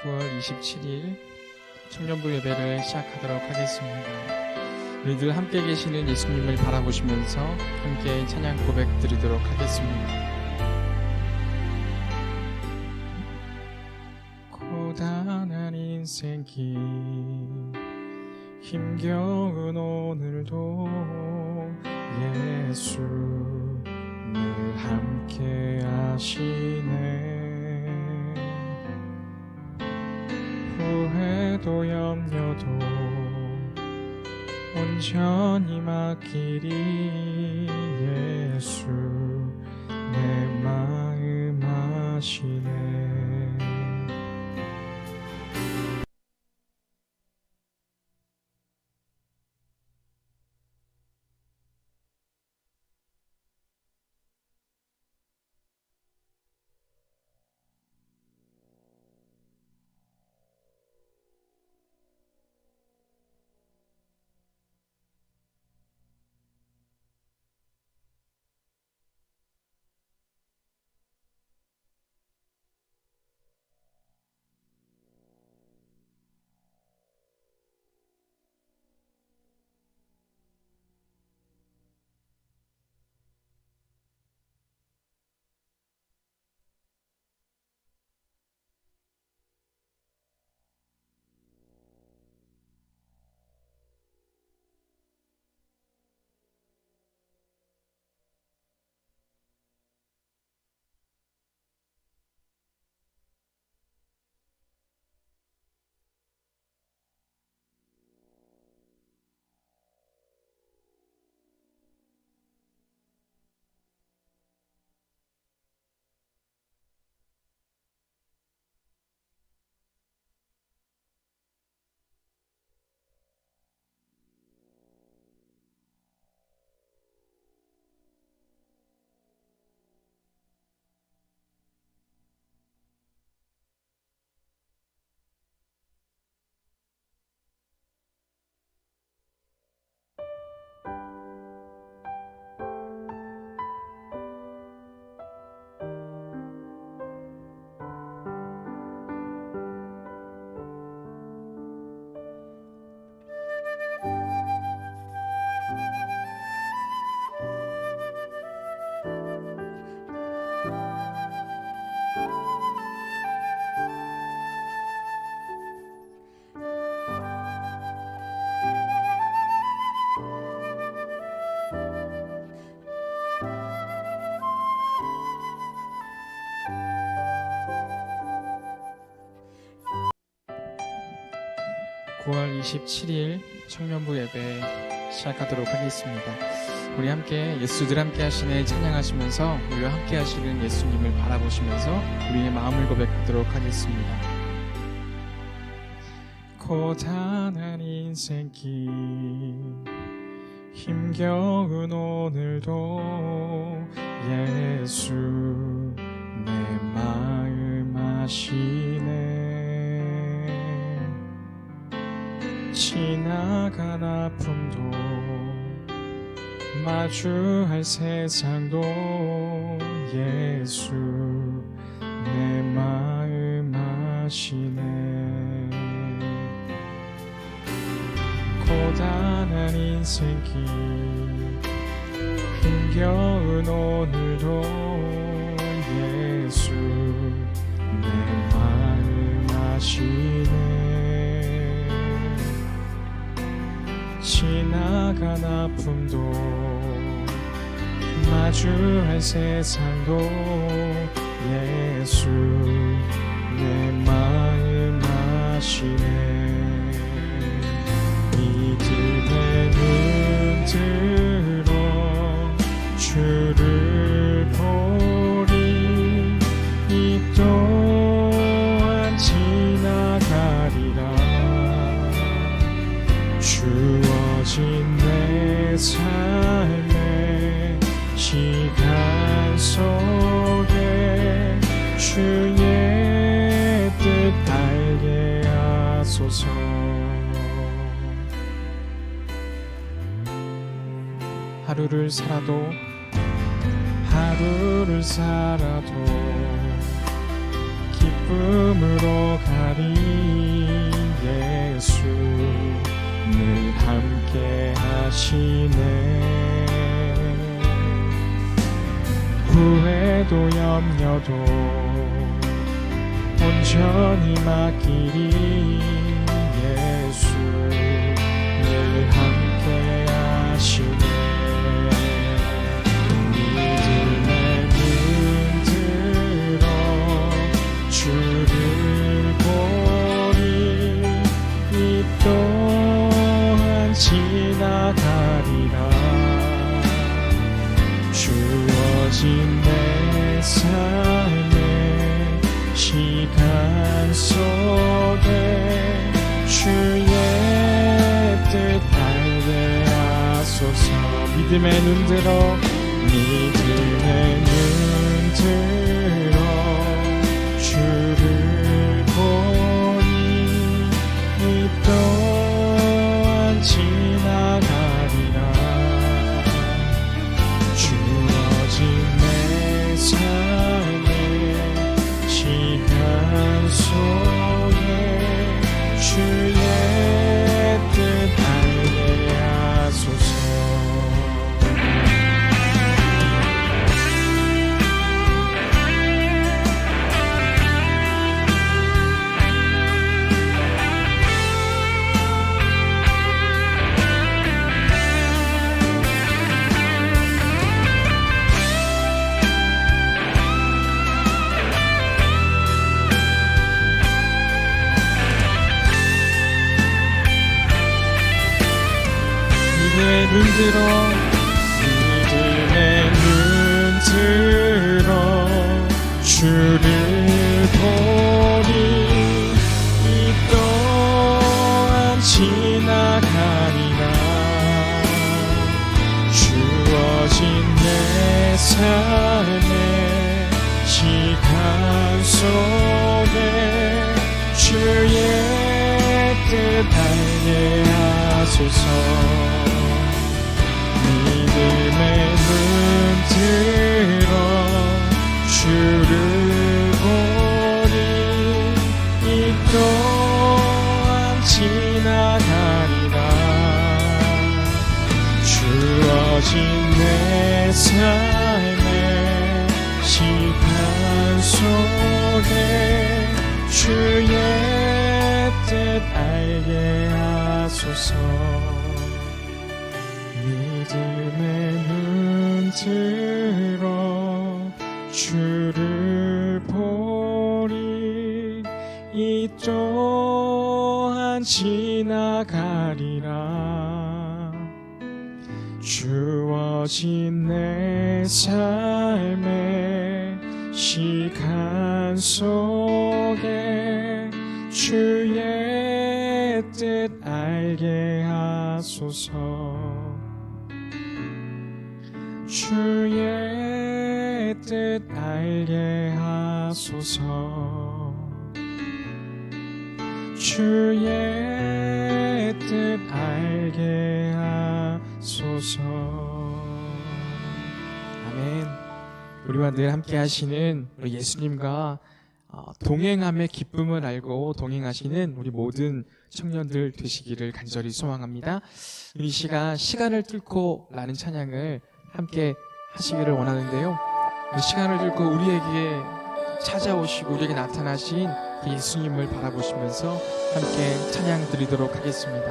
9월 27일 청년부 예배를 시작하도록 하겠습니다. 우리 늘 함께 계시는 예수님을 바라보시면서 함께 찬양 고백 드리도록 하겠습니다. 고단한 인생길 힘겨운 오늘도 예수 늘 함께 하시네. 후회도 염려도 온전히 맡기리 예수 내 마음 아시네. (9월 27일) 청년부 예배 시작하도록 하겠습니다. 우리 함께 예수들 함께 하시네 찬양하시면서 우리와 함께 하시는 예수님을 바라보시면서 우리의 마음을 고백하도록 하겠습니다. 고단한 인생길 힘겨운 오늘도 예수 내 마음 아시네. 지나간 아픔도 마주할 세상도 예수 내 마음 아시네. 고단한 인생길 힘겨운 오늘도 예수 내 마음 아시네. 지나간 아픔도 마주할 세상도 예수 내 마음 아시네. 믿음의 눈 들어 주를 보리 이 또한 지나가리라. 주어진 내 삶의 시간 속에 주의 뜻 알게 하소서. 하루를 살아도 기쁨으로 가리 예수 늘 함께 하시네. 후회도 염려도 온전히 맡기리 예수 늘 함께 하시네. 믿음의 눈 들어 주를 보리 이 또한 지나가리라. 주어진 내 삶의 시간 속에 주의 뜻 알게 하소서. 믿음의 눈 들어 믿음의 눈 들어 주를 보니 이 또한 지나가리라. 주어진 내 삶의 시간 속에 주의 뜻 알게 하소서. 믿음의 눈 들어 믿음의 눈 들어 주를 보리 이 또한 지나가리라. 주어진 내 삶의 시간 속에 주의 뜻 알게 하소서. 믿음의 눈 들어 주를 보니 이 또한 지나가리라. 주어진 내 삶의 시간 속에 주의 뜻 알게 하소서. 믿음의 눈 들어 주를 보리 이 또한 지나가리라. 주어진 내 삶의 시간 속에 주의 뜻 알게 하소서. 주의 뜻 알게 하소서. 주의 뜻 알게 하소서. 아멘. 우리와 늘 함께 하시는 우리 예수님과 동행함의 기쁨을 알고 동행하시는 우리 모든 청년들 되시기를 간절히 소망합니다. 이 시간을 뚫고 라는 찬양을 함께 하시기를 원하는데요. 그 시간을 뚫고 우리에게 찾아오시고 우리에게 나타나신 그 예수님을 바라보시면서 함께 찬양 드리도록 하겠습니다.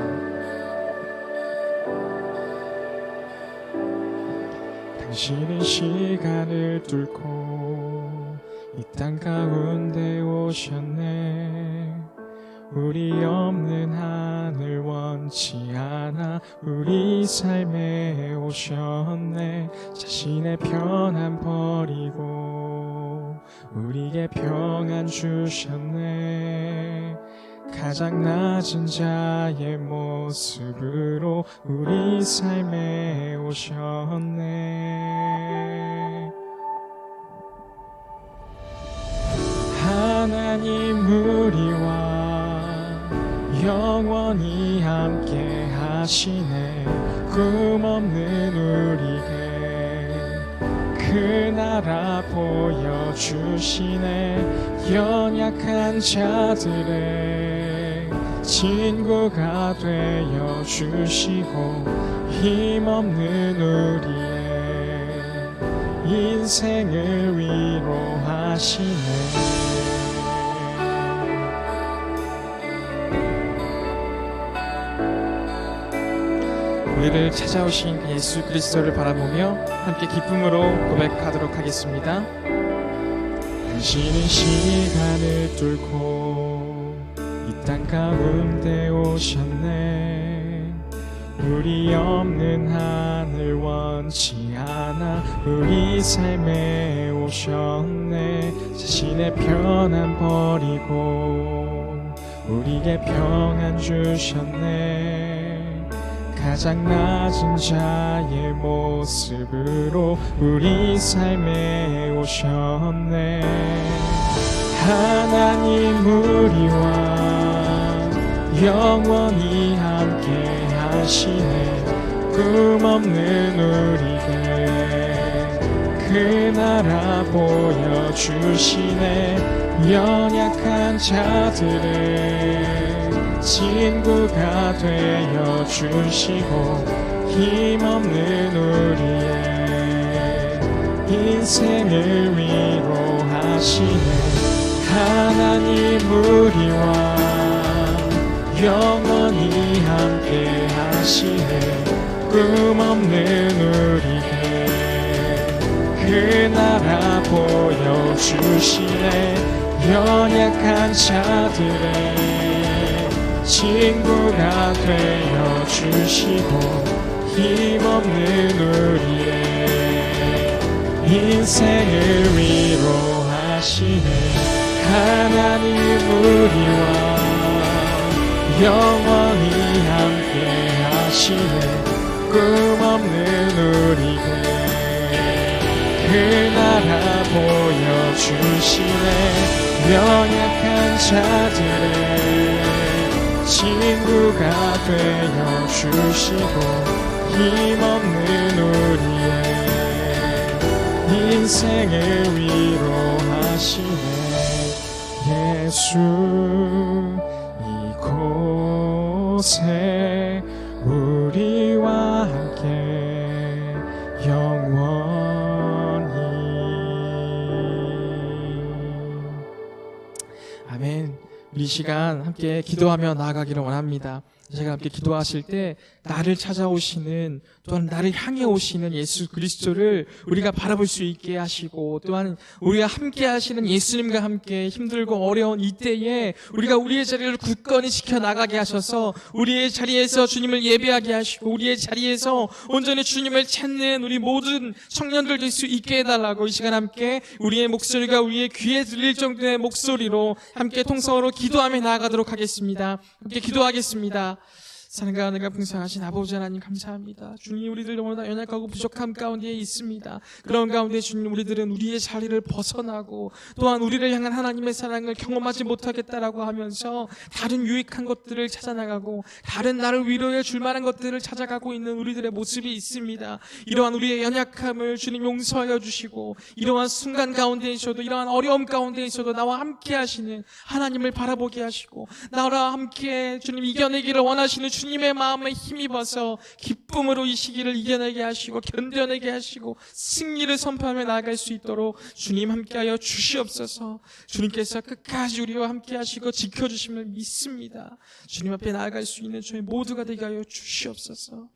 당신은 시간을 뚫고 이 땅 가운데 오셨네. 우리 없는 하늘 원치 않아 우리 삶에 오셨네. 자신의 편안 버리고 우리에게 평안 주셨네. 가장 낮은 자의 모습으로 우리 삶에 오셨네. 하나님 우리와 영원히 함께 하시네. 꿈 없는 우리에게 그 나라 보여주시네. 연약한 자들의 친구가 되어 주시고 힘없는 우리의 인생을 위로하시네. 우리를 찾아오신 예수 그리스도를 바라보며 함께 기쁨으로 고백하도록 하겠습니다. 당신은 시간을 뚫고 이 땅 가운데 오셨네. 우리 없는 하늘 원치 않아 우리 삶에 오셨네. 자신의 편안 버리고 우리에게 평안 주셨네. 가장 낮은 자의 모습으로 우리 삶에 오셨네. 하나님 우리와 영원히 함께 하시네. 꿈없는 우리에게 그 나라 보여주시네. 연약한 자들의 친구가 되어 주시고 힘없는 우리의 인생을 위로하시네. 하나님 우리와 영원히 함께 하시네. 꿈없는 우리에게 그 나라 보여주시네. 연약한 자들의 친구가 되어 주시고 힘없는 우리의 인생을 위로하시네. 하나님 우리와 영원히 함께 하시네. 꿈없는 우리에게 그 나라 보여주시네. 연약한 자들의 친구가 되어 주시고 힘없는 우리의 인생을 위로하시네. 예수 이곳에 우리와 함께 영원히. 아멘. 우리 시간 함께 기도하며 나아가기를 원합니다. 제가 함께 기도하실 때 나를 찾아오시는, 또한 나를 향해 오시는 예수 그리스도를 우리가 바라볼 수 있게 하시고, 또한 우리가 함께 하시는 예수님과 함께 힘들고 어려운 이때에 우리가 우리의 자리를 굳건히 지켜나가게 하셔서 우리의 자리에서 주님을 예배하게 하시고 우리의 자리에서 온전히 주님을 찾는 우리 모든 청년들 될 수 있게 해달라고 이 시간 함께 우리의 목소리가 우리의 귀에 들릴 정도의 목소리로 함께 통성으로 기도하며 나아가도록 하겠습니다. 함께 기도하겠습니다. 사랑과 은혜가 풍성하신 아버지 하나님 감사합니다. 주님, 우리들 너무나 연약하고 부족함 가운데 있습니다. 그런 가운데 주님, 우리들은 우리의 자리를 벗어나고 또한 우리를 향한 하나님의 사랑을 경험하지 못하겠다라고 하면서 다른 유익한 것들을 찾아나가고 다른 나를 위로해 줄 만한 것들을 찾아가고 있는 우리들의 모습이 있습니다. 이러한 우리의 연약함을 주님 용서하여 주시고 이러한 순간 가운데 있어도, 이러한 어려움 가운데 있어도 나와 함께 하시는 하나님을 바라보게 하시고 나와 함께 주님 이겨내기를 원하시는 주님의 마음에 힘입어서 기쁨으로 이 시기를 이겨내게 하시고 견뎌내게 하시고 승리를 선포하며 나아갈 수 있도록 주님 함께하여 주시옵소서. 주님께서 끝까지 우리와 함께 하시고 지켜주심을 믿습니다. 주님 앞에 나아갈 수 있는 저희 모두가 되게 하여 주시옵소서.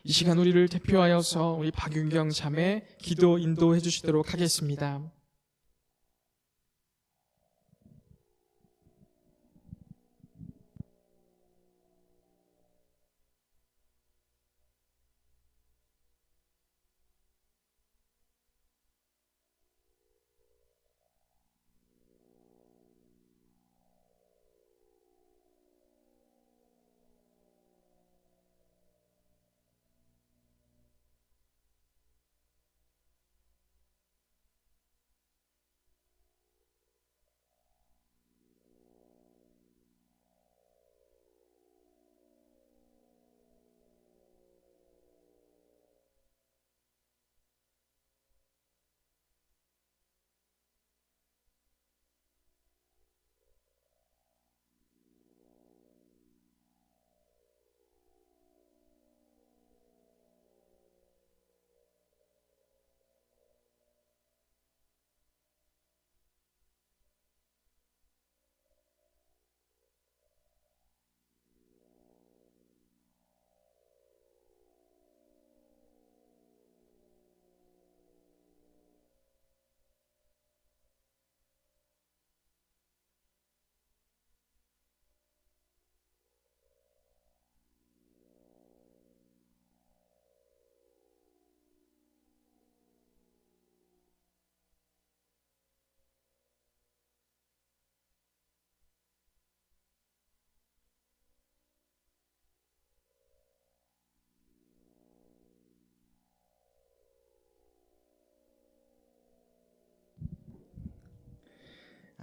이 시간 우리를 대표하여서 우리 박윤경 자매 기도 인도해 주시도록 하겠습니다.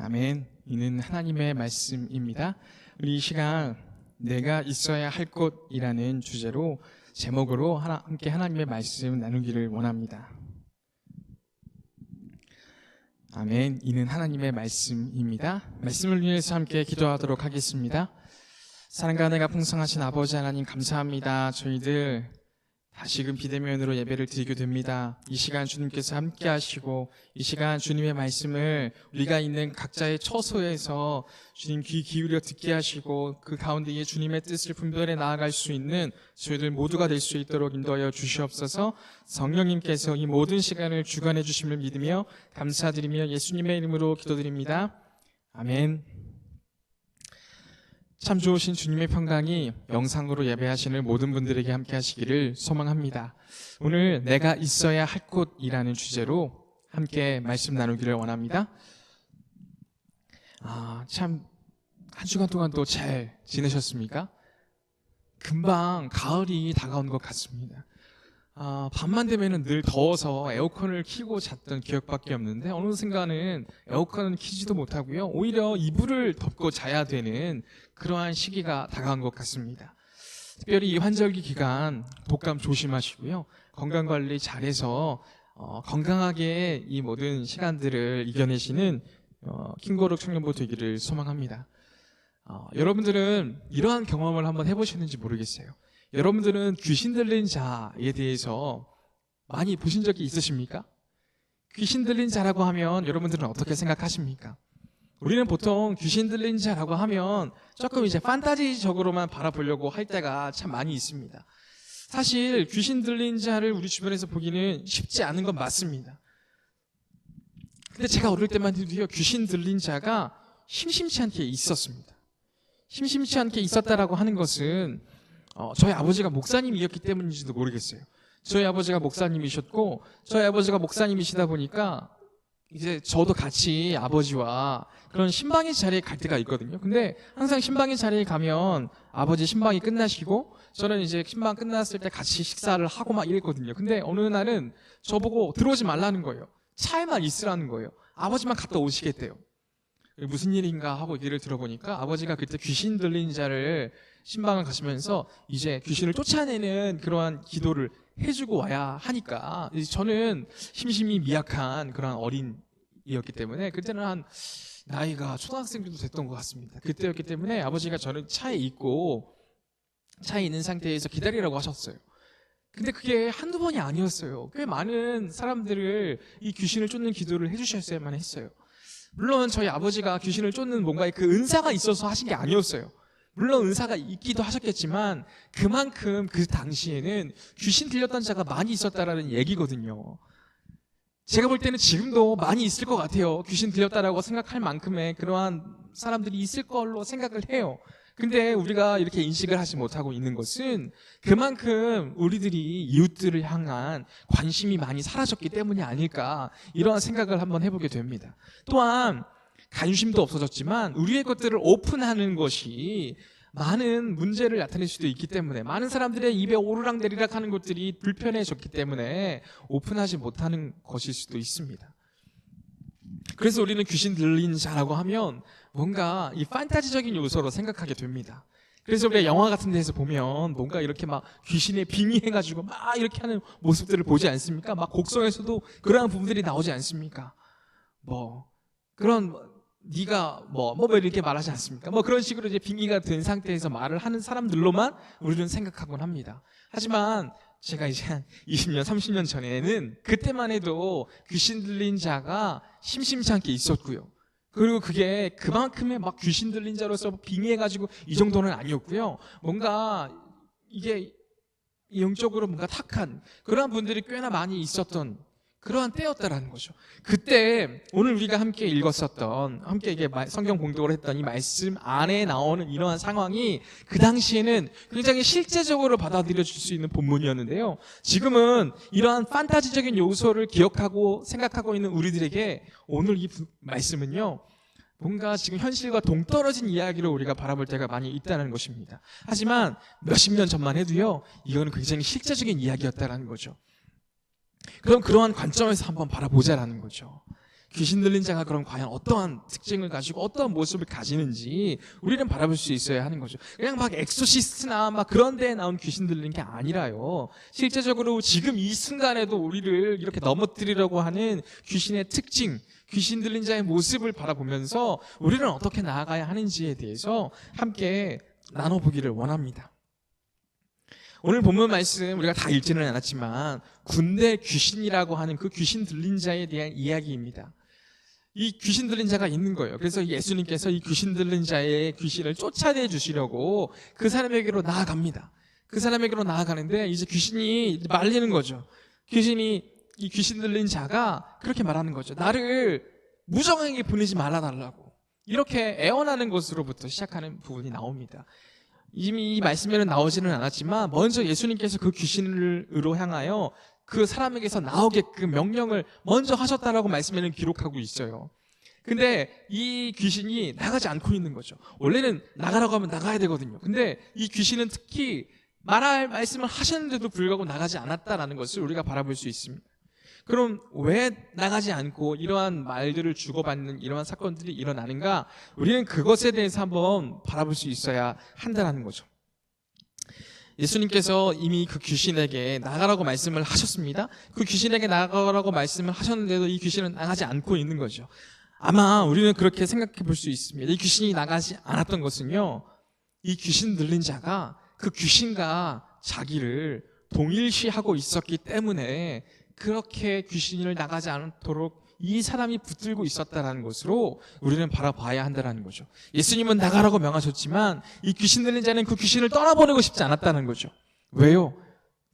아멘. 이는 하나님의 말씀입니다. 우리 이 시간 내가 있어야 할 곳이라는 주제로 제목으로 함께 하나님의 말씀 나누기를 원합니다. 아멘. 이는 하나님의 말씀입니다. 말씀을 위해서 함께 기도하도록 하겠습니다. 사랑과 은혜가 풍성하신 아버지 하나님 감사합니다. 저희들 다시금 비대면으로 예배를 드리게 됩니다. 이 시간 주님께서 함께 하시고 이 시간 주님의 말씀을 우리가 있는 각자의 처소에서 주님 귀 기울여 듣게 하시고 그 가운데에 주님의 뜻을 분별해 나아갈 수 있는 저희들 모두가 될 수 있도록 인도하여 주시옵소서. 성령님께서 이 모든 시간을 주관해 주심을 믿으며 감사드리며 예수님의 이름으로 기도드립니다. 아멘. 참 좋으신 주님의 평강이 영상으로 예배하시는 모든 분들에게 함께 하시기를 소망합니다. 오늘 내가 있어야 할 곳이라는 주제로 함께 말씀 나누기를 원합니다. 참 한 주간 동안 또 잘 지내셨습니까? 금방 가을이 다가온 것 같습니다. 밤만 되면은 늘 더워서 에어컨을 켜고 잤던 기억밖에 없는데 어느 순간은 에어컨은 켜지도 못하고요. 오히려 이불을 덮고 자야 되는 그러한 시기가 다가온 것 같습니다. 특별히 이 환절기 기간 독감 조심하시고요. 건강관리 잘해서 건강하게 이 모든 시간들을 이겨내시는 킹거룩 청년부 되기를 소망합니다. 여러분들은 이러한 경험을 한번 해보셨는지 모르겠어요. 여러분들은 귀신 들린 자에 대해서 많이 보신 적이 있으십니까? 귀신 들린 자라고 하면 여러분들은 어떻게 생각하십니까? 우리는 보통 귀신 들린 자라고 하면 조금 이제 판타지적으로만 바라보려고 할 때가 참 많이 있습니다. 사실 귀신 들린 자를 우리 주변에서 보기는 쉽지 않은 건 맞습니다. 근데 제가 어릴 때만 해도요, 귀신 들린 자가 심심치 않게 있었습니다. 심심치 않게 있었다라고 하는 것은 저희 아버지가 목사님이었기 때문인지도 모르겠어요. 저희 아버지가 목사님이셨고 저희 아버지가 목사님이시다 보니까 이제 저도 같이 아버지와 그런 신방의 자리에 갈 때가 있거든요. 근데 항상 신방의 자리에 가면 아버지 신방이 끝나시고 저는 이제 신방 끝났을 때 같이 식사를 하고 막 이랬거든요. 근데 어느 날은 저보고 들어오지 말라는 거예요. 차에만 있으라는 거예요. 아버지만 갔다 오시겠대요. 무슨 일인가 하고 얘기를 들어보니까 아버지가 그때 귀신 들린 자를 신방을 가시면서 이제 귀신을 쫓아내는 그러한 기도를 해주고 와야 하니까 저는 심심히 미약한 그런 어린이였기 때문에 그때는 한 나이가 초등학생 정도 됐던 것 같습니다. 그때였기 때문에 아버지가 저는 차에 있는 상태에서 기다리라고 하셨어요. 근데 그게 한두 번이 아니었어요. 꽤 많은 사람들을 이 귀신을 쫓는 기도를 해주셨어야만 했어요. 물론 저희 아버지가 귀신을 쫓는 뭔가의 그 은사가 있어서 하신 게 아니었어요. 물론 은사가 있기도 하셨겠지만 그만큼 그 당시에는 귀신 들렸던 자가 많이 있었다라는 얘기거든요. 제가 볼 때는 지금도 많이 있을 것 같아요. 귀신 들렸다라고 생각할 만큼의 그러한 사람들이 있을 걸로 생각을 해요. 근데 우리가 이렇게 인식을 하지 못하고 있는 것은 그만큼 우리들이 이웃들을 향한 관심이 많이 사라졌기 때문이 아닐까, 이러한 생각을 한번 해보게 됩니다. 또한 관심도 없어졌지만 우리의 것들을 오픈하는 것이 많은 문제를 나타낼 수도 있기 때문에, 많은 사람들의 입에 오르락내리락 하는 것들이 불편해졌기 때문에 오픈하지 못하는 것일 수도 있습니다. 그래서 우리는 귀신 들린 자라고 하면 뭔가 이 판타지적인 요소로 생각하게 됩니다. 그래서 우리가 영화 같은 데서 보면 뭔가 이렇게 막 귀신에 빙의해가지고 막 이렇게 하는 모습들을 보지 않습니까? 막 곡성에서도 그러한 부분들이 나오지 않습니까? 네가 이렇게 말하지 않습니까? 그런 식으로 이제 빙의가 된 상태에서 말을 하는 사람들로만 우리는 생각하곤 합니다. 하지만 제가 이제 한 20년, 30년 전에는 그때만 해도 귀신 들린 자가 심심치 않게 있었고요. 그리고 그게 그만큼의 막 귀신 들린 자로서 빙의해가지고 이 정도는 아니었고요. 뭔가 이게 영적으로 뭔가 탁한 그러한 분들이 꽤나 많이 있었던 그러한 때였다라는 거죠. 그때 오늘 우리가 함께 읽었었던, 함께 이게 성경 봉독을 했던 이 말씀 안에 나오는 이러한 상황이 그 당시에는 굉장히 실제적으로 받아들여질 수 있는 본문이었는데요. 지금은 이러한 판타지적인 요소를 기억하고 생각하고 있는 우리들에게 오늘 이 말씀은요, 뭔가 지금 현실과 동떨어진 이야기로 우리가 바라볼 때가 많이 있다는 것입니다. 하지만 몇십 년 전만 해도요, 이거는 굉장히 실제적인 이야기였다는 거죠. 그럼 그러한 관점에서 한번 바라보자라는 거죠. 귀신 들린 자가 그럼 과연 어떠한 특징을 가지고 어떠한 모습을 가지는지 우리는 바라볼 수 있어야 하는 거죠. 그냥 막 엑소시스트나 막 그런 데에 나온 귀신 들린 게 아니라요. 실제적으로 지금 이 순간에도 우리를 이렇게 넘어뜨리려고 하는 귀신의 특징, 귀신 들린 자의 모습을 바라보면서 우리는 어떻게 나아가야 하는지에 대해서 함께 나눠보기를 원합니다. 오늘 본문 말씀 우리가 다 읽지는 않았지만 군대 귀신이라고 하는 그 귀신 들린 자에 대한 이야기입니다. 이 귀신 들린 자가 있는 거예요. 그래서 예수님께서 이 귀신 들린 자의 귀신을 쫓아내 주시려고 그 사람에게로 나아갑니다. 그 사람에게로 나아가는데 이제 귀신이 말리는 거죠. 이 귀신 들린 자가 그렇게 말하는 거죠. 나를 무정하게 보내지 말아달라고. 이렇게 애원하는 것으로부터 시작하는 부분이 나옵니다. 이미 이 말씀에는 나오지는 않았지만 먼저 예수님께서 그 귀신으로 향하여 그 사람에게서 나오게끔 명령을 먼저 하셨다라고 말씀에는 기록하고 있어요. 근데 이 귀신이 나가지 않고 있는 거죠. 원래는 나가라고 하면 나가야 되거든요. 근데 이 귀신은 특히 말할 말씀을 하셨는데도 불구하고 나가지 않았다라는 것을 우리가 바라볼 수 있습니다. 그럼 왜 나가지 않고 이러한 말들을 주고받는 이러한 사건들이 일어나는가? 우리는 그것에 대해서 한번 바라볼 수 있어야 한다는 거죠. 예수님께서 이미 그 귀신에게 나가라고 말씀을 하셨습니다. 그 귀신에게 나가라고 말씀을 하셨는데도 이 귀신은 나가지 않고 있는 거죠. 아마 우리는 그렇게 생각해 볼 수 있습니다. 이 귀신이 나가지 않았던 것은요, 이 귀신 들린 자가 그 귀신과 자기를 동일시하고 있었기 때문에 그렇게 귀신을 나가지 않도록 이 사람이 붙들고 있었다는 것으로 우리는 바라봐야 한다는 거죠. 예수님은 나가라고 명하셨지만 이 귀신 들린 자는 그 귀신을 떠나보내고 싶지 않았다는 거죠. 왜요?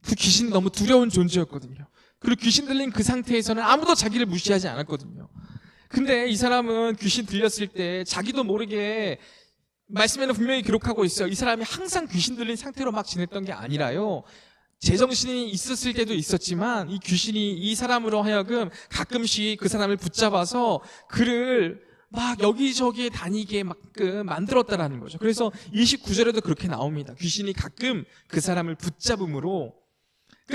그 귀신이 너무 두려운 존재였거든요. 그리고 귀신 들린 그 상태에서는 아무도 자기를 무시하지 않았거든요. 근데 이 사람은 귀신 들렸을 때 자기도 모르게 말씀에는 분명히 기록하고 있어요. 이 사람이 항상 귀신 들린 상태로 막 지냈던 게 아니라요, 제정신이 있었을 때도 있었지만 이 귀신이 이 사람으로 하여금 가끔씩 그 사람을 붙잡아서 그를 막 여기저기에 다니게 막 만들었다라는 거죠. 그래서 29절에도 그렇게 나옵니다. 귀신이 가끔 그 사람을 붙잡음으로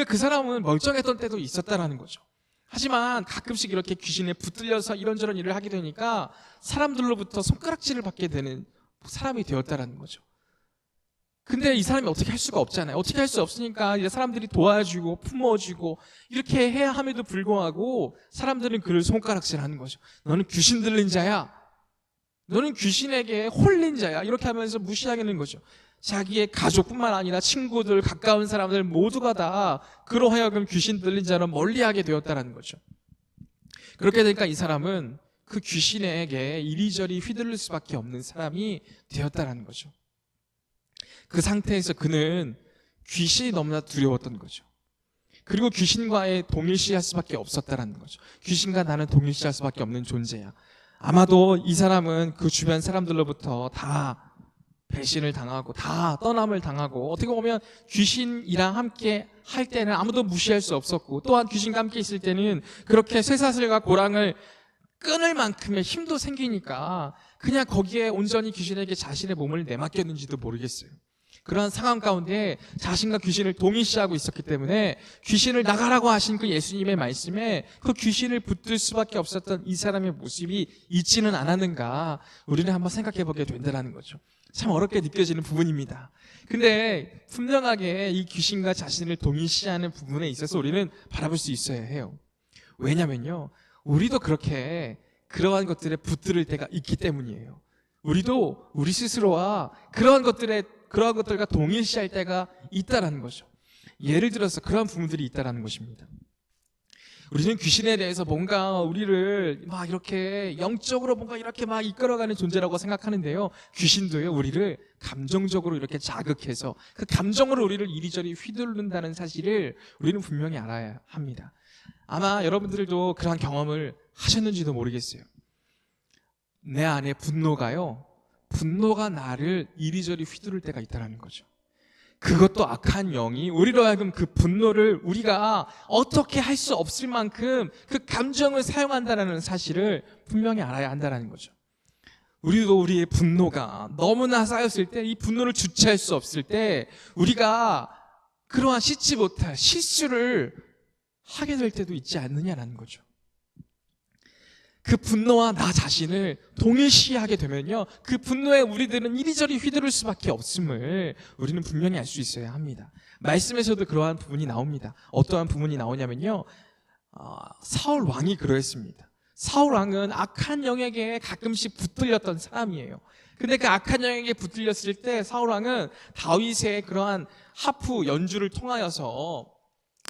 그 사람은 멀쩡했던 때도 있었다라는 거죠. 하지만 가끔씩 이렇게 귀신에 붙들려서 이런저런 일을 하게 되니까 사람들로부터 손가락질을 받게 되는 사람이 되었다라는 거죠. 근데 이 사람이 어떻게 할 수가 없잖아요. 어떻게 할 수 없으니까 이제 사람들이 도와주고 품어주고 이렇게 해야 함에도 불구하고 사람들은 그를 손가락질하는 거죠. 너는 귀신 들린 자야. 너는 귀신에게 홀린 자야. 이렇게 하면서 무시하는 거죠. 자기의 가족뿐만 아니라 친구들, 가까운 사람들 모두가 다 그로 하여금 귀신 들린 자로 멀리하게 되었다는 거죠. 그렇게 되니까 이 사람은 그 귀신에게 이리저리 휘둘릴 수밖에 없는 사람이 되었다는 거죠. 그 상태에서 그는 귀신이 너무나 두려웠던 거죠. 그리고 귀신과의 동일시할 수밖에 없었다는 거죠. 귀신과 나는 동일시할 수밖에 없는 존재야. 아마도 이 사람은 그 주변 사람들로부터 다 배신을 당하고 다 떠남을 당하고, 어떻게 보면 귀신이랑 함께 할 때는 아무도 무시할 수 없었고, 또한 귀신과 함께 있을 때는 그렇게 쇠사슬과 고랑을 끊을 만큼의 힘도 생기니까 그냥 거기에 온전히 귀신에게 자신의 몸을 내맡겼는지도 모르겠어요. 그런 상황 가운데 자신과 귀신을 동일시하고 있었기 때문에 귀신을 나가라고 하신 그 예수님의 말씀에 그 귀신을 붙들 수밖에 없었던 이 사람의 모습이 있지는 않았는가, 우리는 한번 생각해 보게 된다는 거죠. 참 어렵게 느껴지는 부분입니다. 근데 분명하게 이 귀신과 자신을 동일시하는 부분에 있어서 우리는 바라볼 수 있어야 해요. 왜냐면요, 우리도 그렇게 그러한 것들에 붙들을 때가 있기 때문이에요. 우리도 우리 스스로와 그러한 것들과 동일시할 때가 있다라는 거죠. 예를 들어서 그러한 부분들이 있다라는 것입니다. 우리는 귀신에 대해서 뭔가 우리를 막 이렇게 영적으로 뭔가 이렇게 막 이끌어가는 존재라고 생각하는데요, 귀신도요, 우리를 감정적으로 이렇게 자극해서 그 감정으로 우리를 이리저리 휘두른다는 사실을 우리는 분명히 알아야 합니다. 아마 여러분들도 그러한 경험을 하셨는지도 모르겠어요. 내 안에 분노가 나를 이리저리 휘두를 때가 있다는 거죠. 그것도 악한 영이 우리로 하여금 그 분노를 우리가 어떻게 할 수 없을 만큼 그 감정을 사용한다는 사실을 분명히 알아야 한다는 거죠. 우리도 우리의 분노가 너무나 쌓였을 때, 이 분노를 주체할 수 없을 때 우리가 그러한 씻지 못할 실수를 하게 될 때도 있지 않느냐라는 거죠. 그 분노와 나 자신을 동일시하게 되면요, 그 분노에 우리들은 이리저리 휘두를 수밖에 없음을 우리는 분명히 알 수 있어야 합니다. 말씀에서도 그러한 부분이 나옵니다. 어떠한 부분이 나오냐면요, 사울 왕이 그러했습니다. 사울 왕은 악한 영에게 가끔씩 붙들렸던 사람이에요. 근데 그 악한 영에게 붙들렸을 때 사울 왕은 다윗의 그러한 하프 연주를 통하여서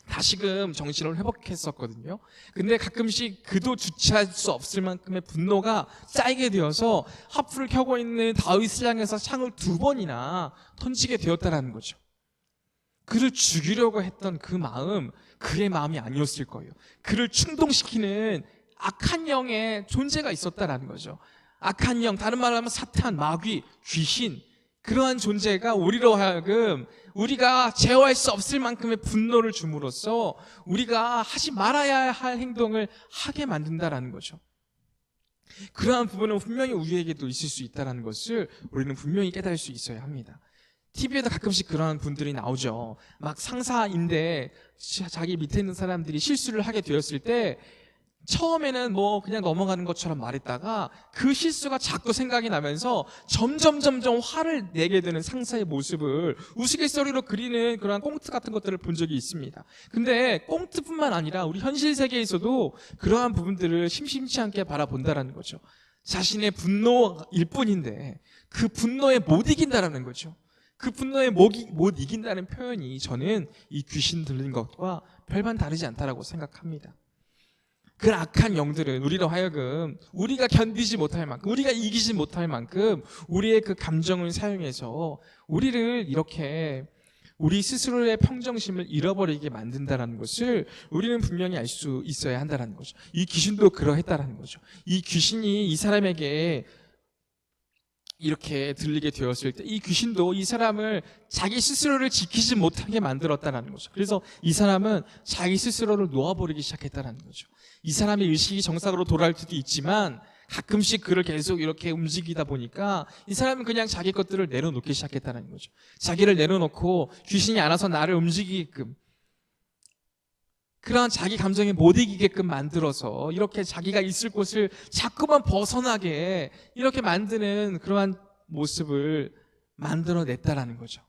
다시금 정신을 회복했었거든요. 근데 가끔씩 그도 주체할 수 없을 만큼의 분노가 쌓이게 되어서 하프를 켜고 있는 다윗을 향해서 창을 2번이나 던지게 되었다는 거죠. 그를 죽이려고 했던 그 마음, 그의 마음이 아니었을 거예요. 그를 충동시키는 악한 영의 존재가 있었다라는 거죠. 악한 영, 다른 말로 하면 사탄, 마귀, 귀신, 그러한 존재가 우리로 하여금 우리가 제어할 수 없을 만큼의 분노를 줌으로써 우리가 하지 말아야 할 행동을 하게 만든다라는 거죠. 그러한 부분은 분명히 우리에게도 있을 수 있다는 것을 우리는 분명히 깨달을 수 있어야 합니다. TV에도 가끔씩 그러한 분들이 나오죠. 막 상사인데 자기 밑에 있는 사람들이 실수를 하게 되었을 때 처음에는 뭐 그냥 넘어가는 것처럼 말했다가 그 실수가 자꾸 생각이 나면서 점점 화를 내게 되는 상사의 모습을 우스갯소리로 그리는 그런 꽁트 같은 것들을 본 적이 있습니다. 근데 꽁트뿐만 아니라 우리 현실 세계에서도 그러한 부분들을 심심치 않게 바라본다라는 거죠. 자신의 분노일 뿐인데 그 분노에 못 이긴다라는 거죠. 그 분노에 못 이긴다는 표현이 저는 이 귀신 들린 것과 별반 다르지 않다라고 생각합니다. 그 악한 영들은 우리로 하여금 우리가 견디지 못할 만큼, 우리가 이기지 못할 만큼 우리의 그 감정을 사용해서 우리를 이렇게 우리 스스로의 평정심을 잃어버리게 만든다는 것을 우리는 분명히 알 수 있어야 한다는 거죠. 이 귀신도 그러했다는 거죠. 이 귀신이 이 사람에게 이렇게 들리게 되었을 때 이 귀신도 이 사람을 자기 스스로를 지키지 못하게 만들었다는 거죠. 그래서 이 사람은 자기 스스로를 놓아버리기 시작했다는 거죠. 이 사람의 의식이 정상으로 돌아올 수도 있지만 가끔씩 그를 계속 이렇게 움직이다 보니까 이 사람은 그냥 자기 것들을 내려놓기 시작했다는 거죠. 자기를 내려놓고 귀신이 알아서 나를 움직이게끔, 그러한 자기 감정에 못 이기게끔 만들어서 이렇게 자기가 있을 곳을 자꾸만 벗어나게 이렇게 만드는 그러한 모습을 만들어냈다라는 거죠.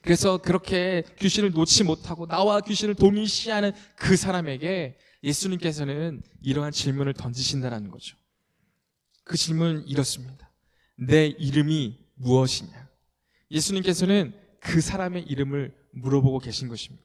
그래서 그렇게 귀신을 놓지 못하고 나와 귀신을 동일시하는 그 사람에게 예수님께서는 이러한 질문을 던지신다는 거죠. 그 질문은 이렇습니다. 내 이름이 무엇이냐? 예수님께서는 그 사람의 이름을 물어보고 계신 것입니다.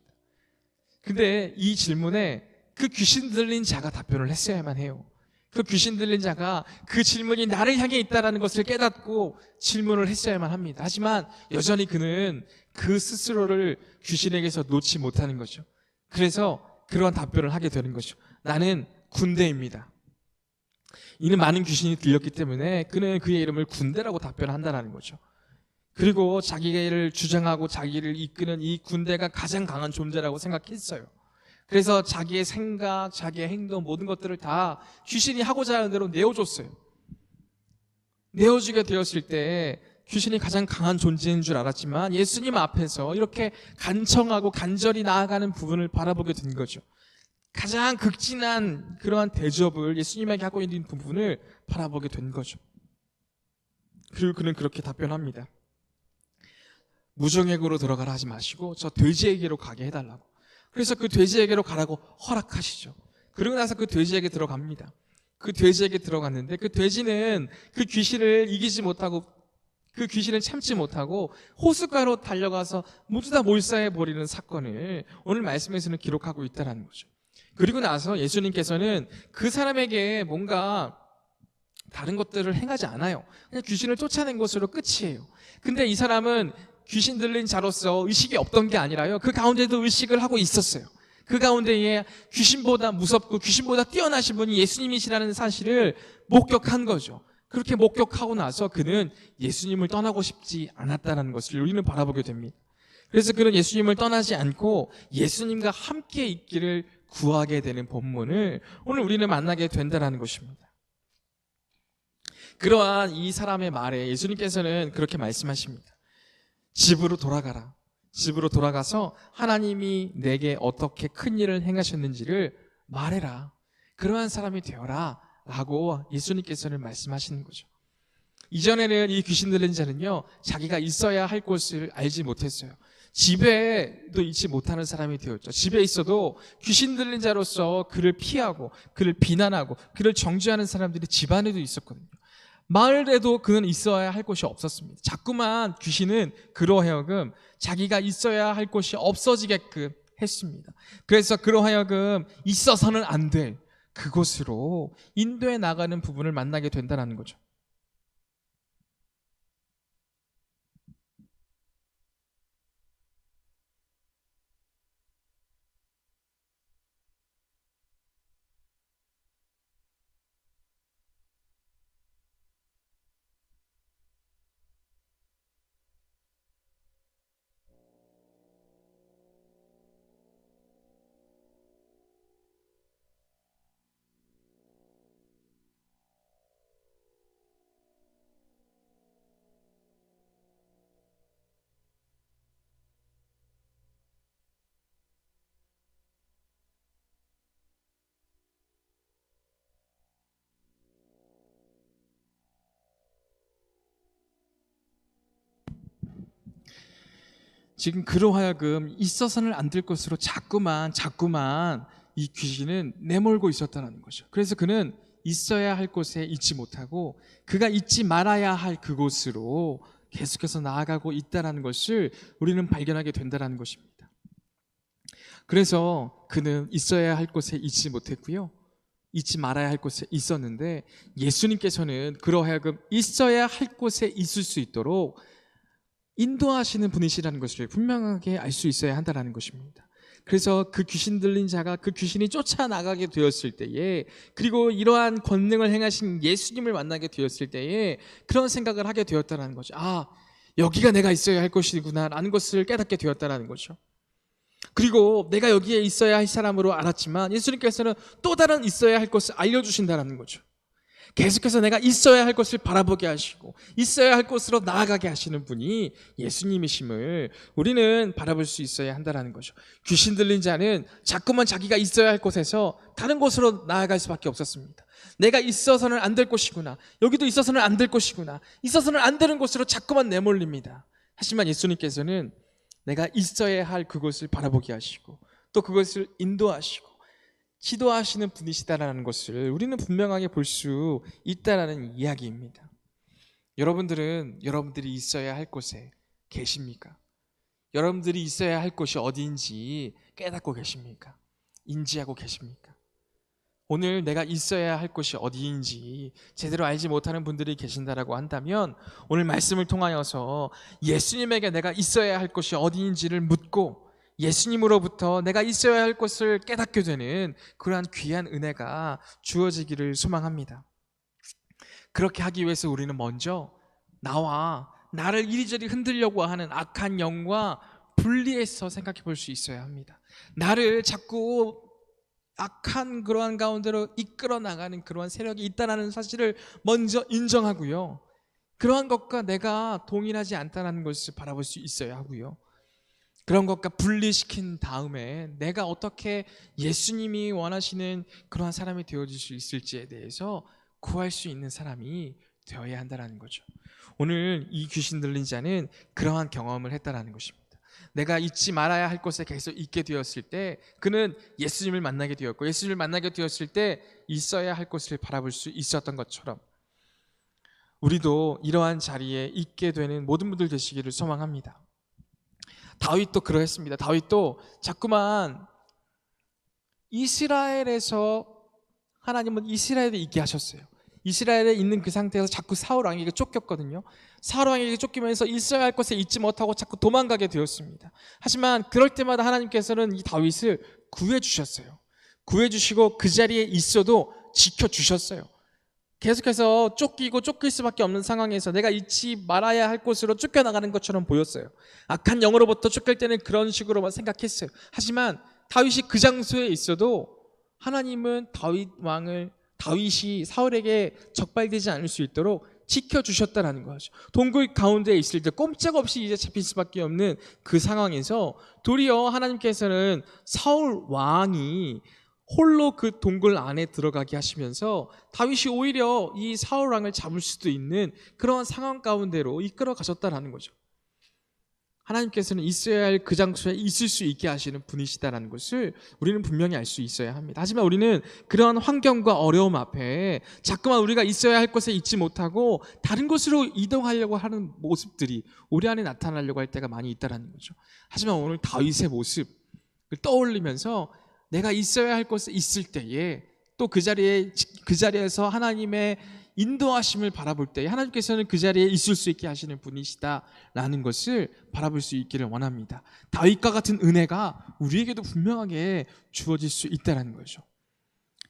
근데 이 질문에 그 귀신 들린 자가 답변을 했어야만 해요. 그 귀신 들린 자가 그 질문이 나를 향해 있다는 것을 깨닫고 질문을 했어야만 합니다. 하지만 여전히 그는 그 스스로를 귀신에게서 놓지 못하는 거죠. 그래서 그러한 답변을 하게 되는 것이죠. 나는 군대입니다. 이는 많은 귀신이 들렸기 때문에 그는 그의 이름을 군대라고 답변한다는 거죠. 그리고 자기를 주장하고 자기를 이끄는 이 군대가 가장 강한 존재라고 생각했어요. 그래서 자기의 생각, 자기의 행동, 모든 것들을 다 귀신이 하고자 하는 대로 내어줬어요. 내어주게 되었을 때 귀신이 가장 강한 존재인 줄 알았지만 예수님 앞에서 이렇게 간청하고 간절히 나아가는 부분을 바라보게 된 거죠. 가장 극진한 그러한 대접을 예수님에게 하고 있는 부분을 바라보게 된 거죠. 그리고 그는 그렇게 답변합니다. 무정액으로 들어가라 하지 마시고 저 돼지에게로 가게 해달라고. 그래서 그 돼지에게로 가라고 허락하시죠. 그러고 나서 그 돼지에게 들어갑니다. 그 돼지에게 들어갔는데 그 돼지는 그 귀신을 이기지 못하고 그 귀신을 참지 못하고 호숫가로 달려가서 모두 다 몰살해버리는 사건을 오늘 말씀에서는 기록하고 있다는 거죠. 그리고 나서 예수님께서는 그 사람에게 뭔가 다른 것들을 행하지 않아요. 그냥 귀신을 쫓아낸 것으로 끝이에요. 근데 이 사람은 귀신 들린 자로서 의식이 없던 게 아니라요, 그 가운데도 의식을 하고 있었어요. 그 가운데에 귀신보다 무섭고 귀신보다 뛰어나신 분이 예수님이시라는 사실을 목격한 거죠. 그렇게 목격하고 나서 그는 예수님을 떠나고 싶지 않았다는 것을 우리는 바라보게 됩니다. 그래서 그는 예수님을 떠나지 않고 예수님과 함께 있기를 구하게 되는 본문을 오늘 우리는 만나게 된다는 것입니다. 그러한 이 사람의 말에 예수님께서는 그렇게 말씀하십니다. 집으로 돌아가라. 집으로 돌아가서 하나님이 내게 어떻게 큰 일을 행하셨는지를 말해라. 그러한 사람이 되어라 라고 예수님께서는 말씀하시는 거죠. 이전에는 이 귀신 들린 자는요, 자기가 있어야 할 곳을 알지 못했어요. 집에도 있지 못하는 사람이 되었죠. 집에 있어도 귀신 들린 자로서 그를 피하고 그를 비난하고 그를 정죄하는 사람들이 집 안에도 있었거든요. 마을에도 그는 있어야 할 곳이 없었습니다. 자꾸만 귀신은 그로 하여금 자기가 있어야 할 곳이 없어지게끔 했습니다. 그래서 그로 하여금 있어서는 안 될 그곳으로 인도해 나가는 부분을 만나게 된다는 거죠. 지금 그로 하여금 있어서는 안 될 것으로 자꾸만 이 귀신은 내몰고 있었다는 거죠. 그래서 그는 있어야 할 곳에 있지 못하고 그가 있지 말아야 할 그곳으로 계속해서 나아가고 있다는 것을 우리는 발견하게 된다는 것입니다. 그래서 그는 있어야 할 곳에 있지 못했고요, 있지 말아야 할 곳에 있었는데 예수님께서는 그로 하여금 있어야 할 곳에 있을 수 있도록 인도하시는 분이시라는 것을 분명하게 알 수 있어야 한다는 것입니다. 그래서 그 귀신 들린 자가 그 귀신이 쫓아나가게 되었을 때에, 그리고 이러한 권능을 행하신 예수님을 만나게 되었을 때에 그런 생각을 하게 되었다는 거죠. 아, 여기가 내가 있어야 할 곳이구나 라는 것을 깨닫게 되었다는 거죠. 그리고 내가 여기에 있어야 할 사람으로 알았지만 예수님께서는 또 다른 있어야 할 것을 알려주신다는 거죠. 계속해서 내가 있어야 할 것을 바라보게 하시고 있어야 할 곳으로 나아가게 하시는 분이 예수님이심을 우리는 바라볼 수 있어야 한다는 거죠. 귀신 들린 자는 자꾸만 자기가 있어야 할 곳에서 다른 곳으로 나아갈 수밖에 없었습니다. 내가 있어서는 안 될 곳이구나, 여기도 있어서는 안 될 곳이구나, 있어서는 안 되는 곳으로 자꾸만 내몰립니다. 하지만 예수님께서는 내가 있어야 할 그곳을 바라보게 하시고 또 그것을 인도하시고 지도하시는 분이시다라는 것을 우리는 분명하게 볼 수 있다라는 이야기입니다. 여러분들은 여러분들이 있어야 할 곳에 계십니까? 여러분들이 있어야 할 곳이 어디인지 깨닫고 계십니까? 인지하고 계십니까? 오늘 내가 있어야 할 곳이 어디인지 제대로 알지 못하는 분들이 계신다라고 한다면 오늘 말씀을 통하여서 예수님에게 내가 있어야 할 곳이 어디인지를 묻고 예수님으로부터 내가 있어야 할 곳을 깨닫게 되는 그러한 귀한 은혜가 주어지기를 소망합니다. 그렇게 하기 위해서 우리는 먼저 나를 이리저리 흔들려고 하는 악한 영과 분리해서 생각해 볼 수 있어야 합니다. 나를 자꾸 악한 그러한 가운데로 이끌어 나가는 그러한 세력이 있다는 사실을 먼저 인정하고요, 그러한 것과 내가 동일하지 않다는 것을 바라볼 수 있어야 하고요, 그런 것과 분리시킨 다음에 내가 어떻게 예수님이 원하시는 그러한 사람이 되어질 수 있을지에 대해서 구할 수 있는 사람이 되어야 한다는 거죠. 오늘 이 귀신 들린 자는 그러한 경험을 했다는 것입니다. 내가 잊지 말아야 할 곳에 계속 있게 되었을 때 그는 예수님을 만나게 되었고, 예수님을 만나게 되었을 때 있어야 할 곳을 바라볼 수 있었던 것처럼 우리도 이러한 자리에 있게 되는 모든 분들 되시기를 소망합니다. 다윗도 그러했습니다. 다윗도 자꾸만 이스라엘에서 하나님은 이스라엘에 있게 하셨어요. 이스라엘에 있는 그 상태에서 자꾸 사울 왕에게 쫓겼거든요. 사울 왕에게 쫓기면서 있어야 할 곳에 있지 못하고 자꾸 도망가게 되었습니다. 하지만 그럴 때마다 하나님께서는 이 다윗을 구해주셨어요. 구해주시고 그 자리에 있어도 지켜주셨어요. 계속해서 쫓길 수밖에 없는 상황에서 내가 잊지 말아야 할 곳으로 쫓겨나가는 것처럼 보였어요. 악한 영으로부터 쫓길 때는 그런 식으로만 생각했어요. 하지만 다윗이 그 장소에 있어도 하나님은 다윗이 사울에게 적발되지 않을 수 있도록 지켜주셨다는 거죠. 동굴 가운데에 있을 때 꼼짝없이 이제 잡힐 수밖에 없는 그 상황에서 도리어 하나님께서는 사울 왕이 홀로 그 동굴 안에 들어가게 하시면서 다윗이 오히려 이 사울 왕을 잡을 수도 있는 그런 상황 가운데로 이끌어 가셨다라는 거죠. 하나님께서는 있어야 할 그 장소에 있을 수 있게 하시는 분이시다라는 것을 우리는 분명히 알 수 있어야 합니다. 하지만 우리는 그런 환경과 어려움 앞에 자꾸만 우리가 있어야 할 곳에 있지 못하고 다른 곳으로 이동하려고 하는 모습들이 우리 안에 나타나려고 할 때가 많이 있다는 거죠. 하지만 오늘 다윗의 모습을 떠올리면서 내가 있어야 할 곳에 있을 때에 또 그 자리에서 하나님의 인도하심을 바라볼 때 하나님께서는 그 자리에 있을 수 있게 하시는 분이시다라는 것을 바라볼 수 있기를 원합니다. 다윗과 같은 은혜가 우리에게도 분명하게 주어질 수 있다는 거죠.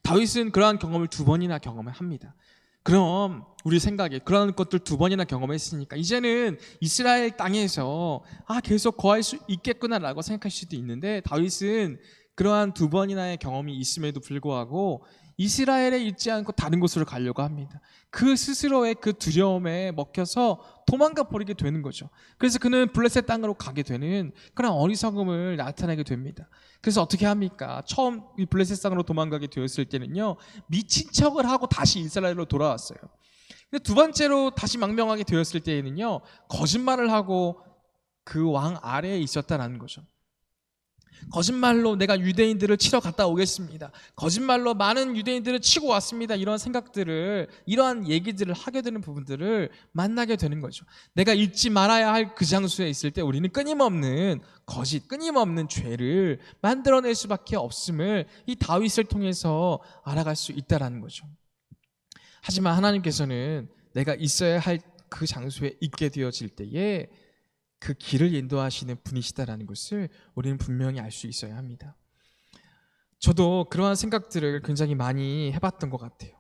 다윗은 그러한 경험을 2번이나 경험을 합니다. 그럼 우리 생각에 그런 것들 2번이나 경험했으니까 이제는 이스라엘 땅에서 계속 거할 수 있겠구나라고 생각할 수도 있는데, 다윗은 그러한 2번이나의 경험이 있음에도 불구하고 이스라엘에 있지 않고 다른 곳으로 가려고 합니다. 그 스스로의 그 두려움에 먹혀서 도망가 버리게 되는 거죠. 그래서 그는 블레셋 땅으로 가게 되는 그런 어리석음을 나타내게 됩니다. 그래서 어떻게 합니까? 처음 이 블레셋 땅으로 도망가게 되었을 때는요, 미친 척을 하고 다시 이스라엘로 돌아왔어요. 근데 2번째로 다시 망명하게 되었을 때에는요, 거짓말을 하고 그 왕 아래에 있었다는 거죠. 거짓말로 내가 유대인들을 치러 갔다 오겠습니다, 거짓말로 많은 유대인들을 치고 왔습니다, 이러한 얘기들을 하게 되는 부분들을 만나게 되는 거죠. 내가 잊지 말아야 할 그 장소에 있을 때 우리는 끊임없는 거짓, 끊임없는 죄를 만들어낼 수밖에 없음을 이 다윗을 통해서 알아갈 수 있다는 거죠. 하지만 하나님께서는 내가 있어야 할 그 장소에 있게 되어질 때에 그 길을 인도하시는 분이시다라는 것을 우리는 분명히 알 수 있어야 합니다. 저도 그러한 생각들을 굉장히 많이 해봤던 것 같아요.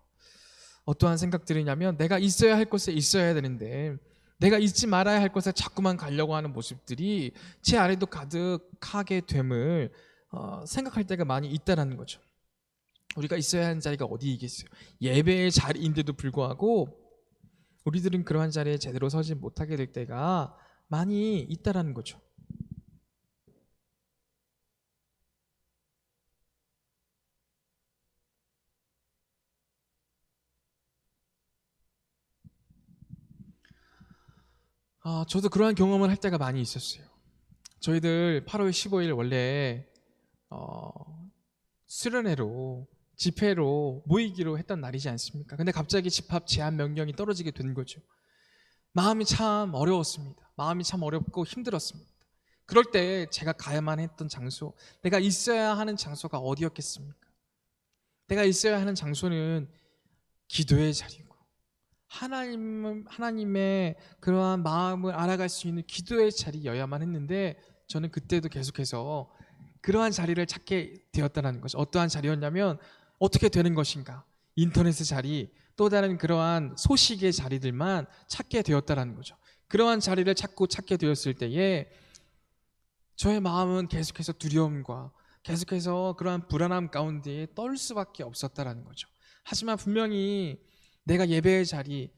어떠한 생각들이냐면, 내가 있어야 할 곳에 있어야 되는데 내가 있지 말아야 할 곳에 자꾸만 가려고 하는 모습들이 제 안에도 가득하게 됨을 생각할 때가 많이 있다는 거죠. 우리가 있어야 하는 자리가 어디이겠어요? 예배의 자리인데도 불구하고 우리들은 그러한 자리에 제대로 서지 못하게 될 때가 많이 있다라는 거죠. 저도 그러한 경험을 할 때가 많이 있었어요. 저희들 8월 15일 원래 수련회로 집회로 모이기로 했던 날이지 않습니까? 근데 갑자기 집합 제한 명령이 떨어지게 된 거죠. 마음이 참 어려웠습니다. 마음이 참 어렵고 힘들었습니다. 그럴 때 제가 가야만 했던 장소, 내가 있어야 하는 장소가 어디였겠습니까? 내가 있어야 하는 장소는 기도의 자리고, 하나님의 그러한 마음을 알아갈 수 있는 기도의 자리여야만 했는데, 저는 그때도 계속해서 그러한 자리를 찾게 되었다는 것이, 어떠한 자리였냐면 어떻게 되는 것인가, 인터넷의 자리, 또 다른 그러한 소식의 자리들만 찾게 되었다는 거죠. 그러한 자리를 찾게 되었을 때에 저의 마음은 계속해서 두려움과 계속해서 그러한 불안함 가운데 떨 수밖에 없었다는 거죠. 하지만 분명히 내가 예배의 자리,